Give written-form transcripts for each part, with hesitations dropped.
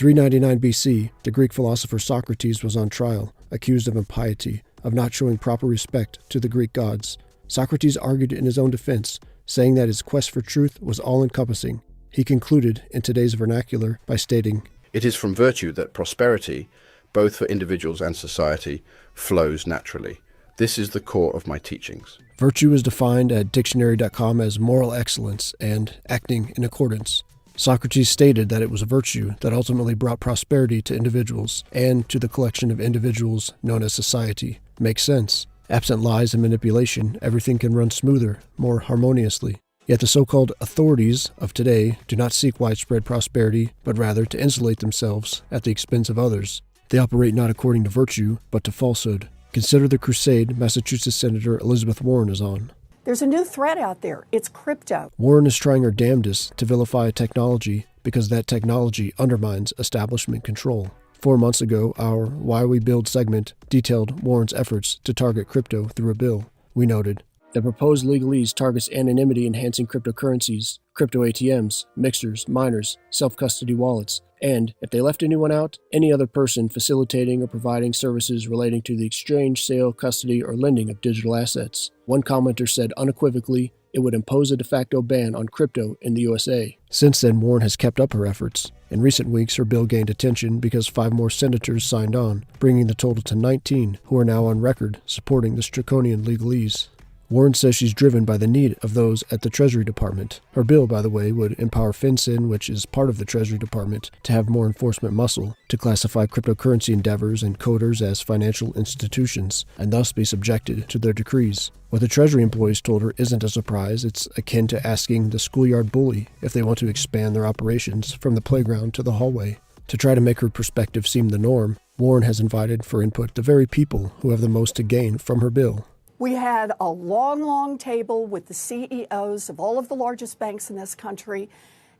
399 BC, the Greek philosopher Socrates was on trial, accused of impiety, of not showing proper respect to the Greek gods. Socrates argued in his own defense, saying that his quest for truth was all-encompassing. He concluded, in today's vernacular, by stating, "It is from virtue that prosperity, both for individuals and society, flows naturally. This is the core of my teachings." Virtue is defined at dictionary.com as moral excellence and acting in accordance. Socrates stated that it was a virtue that ultimately brought prosperity to individuals and to the collection of individuals known as society. Makes sense. Absent lies and manipulation, everything can run smoother, more harmoniously. Yet the so-called authorities of today do not seek widespread prosperity, but rather to insulate themselves at the expense of others. They operate not according to virtue, but to falsehood. Consider the crusade Massachusetts Senator Elizabeth Warren is on. There's a new threat out there. It's crypto. Warren is trying her damnedest to vilify technology because that technology undermines establishment control. 4 months ago, our Why We Build segment detailed Warren's efforts to target crypto through a bill. We noted, the proposed legalese targets anonymity-enhancing cryptocurrencies, crypto ATMs, mixers, miners, self-custody wallets, and, if they left anyone out, any other person facilitating or providing services relating to the exchange, sale, custody, or lending of digital assets. One commenter said unequivocally, it would impose a de facto ban on crypto in the USA. Since then, Warren has kept up her efforts. In recent weeks, her bill gained attention because 5 more senators signed on, bringing the total to 19, who are now on record supporting this draconian legalese. Warren says she's driven by the need of those at the Treasury Department. Her bill, by the way, would empower FinCEN, which is part of the Treasury Department, to have more enforcement muscle, to classify cryptocurrency endeavors and coders as financial institutions, and thus be subjected to their decrees. What the Treasury employees told her isn't a surprise. It's akin to asking the schoolyard bully if they want to expand their operations from the playground to the hallway. To try to make her perspective seem the norm, Warren has invited for input the very people who have the most to gain from her bill. We had a long table with the CEOs of all of the largest banks in this country.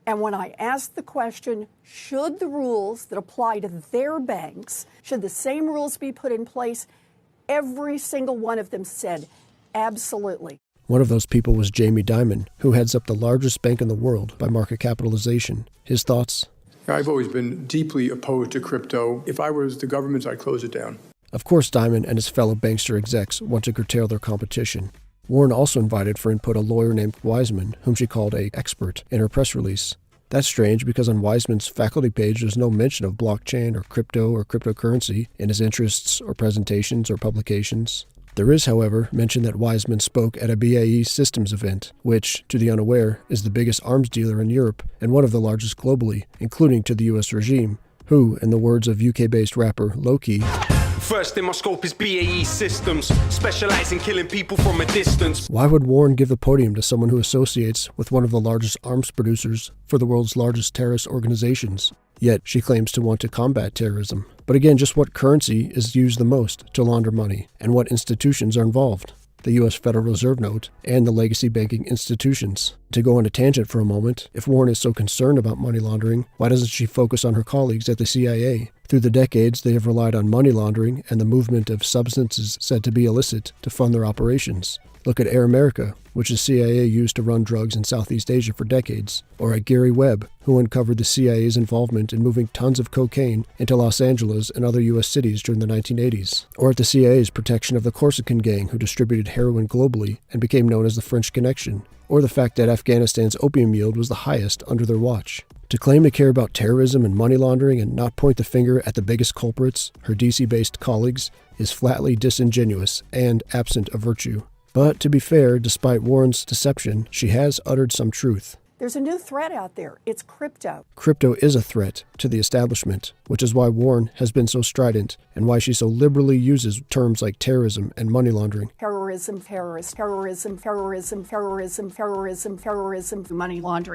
And when I asked the question, should the rules that apply to their banks, should the same rules be put in place, every single one of them said, absolutely. One of those people was Jamie Dimon, who heads up the largest bank in the world by market capitalization. His thoughts? I've always been deeply opposed to crypto. If I was the government, I'd close it down. Of course, Dimon and his fellow bankster execs want to curtail their competition. Warren also invited for input a lawyer named Wiseman, whom she called an expert, in her press release. That's strange because on Wiseman's faculty page there's no mention of blockchain or cryptocurrency in his interests or presentations or publications. There is, however, mention that Wiseman spoke at a BAE Systems event, which, to the unaware, is the biggest arms dealer in Europe and one of the largest globally, including to the US regime, who, in the words of UK-based rapper Loki, "First in my scope is BAE Systems, specialize in killing people from a distance." Why would Warren give the podium to someone who associates with one of the largest arms producers for the world's largest terrorist organizations? Yet she claims to want to combat terrorism. But again, just what currency is used the most to launder money, and what institutions are involved? The U.S. Federal Reserve Note, and the legacy banking institutions. To go on a tangent for a moment, if Warren is so concerned about money laundering, why doesn't she focus on her colleagues at the CIA? Through the decades, they have relied on money laundering and the movement of substances said to be illicit to fund their operations. Look at Air America, which the CIA used to run drugs in Southeast Asia for decades. Or at Gary Webb, who uncovered the CIA's involvement in moving tons of cocaine into Los Angeles and other U.S. cities during the 1980s. Or at the CIA's protection of the Corsican gang who distributed heroin globally and became known as the French Connection. Or the fact that Afghanistan's opium yield was the highest under their watch. To claim to care about terrorism and money laundering and not point the finger at the biggest culprits, her DC-based colleagues, is flatly disingenuous and absent of virtue. But to be fair, despite Warren's deception, she has uttered some truth. There's a new threat out there. It's crypto. Crypto is a threat to the establishment, which is why Warren has been so strident and why she so liberally uses terms like terrorism and money laundering. Terrorism, money laundering.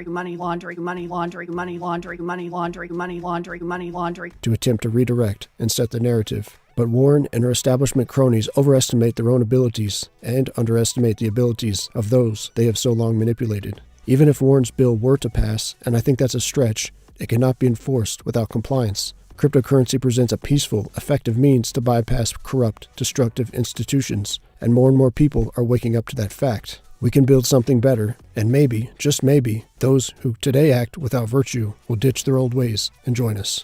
To attempt to redirect and set the narrative. But Warren and her establishment cronies overestimate their own abilities and underestimate the abilities of those they have so long manipulated. Even if Warren's bill were to pass, and I think that's a stretch, it cannot be enforced without compliance. Cryptocurrency presents a peaceful, effective means to bypass corrupt, destructive institutions, and more people are waking up to that fact. We can build something better, and maybe, just maybe, those who today act without virtue will ditch their old ways and join us.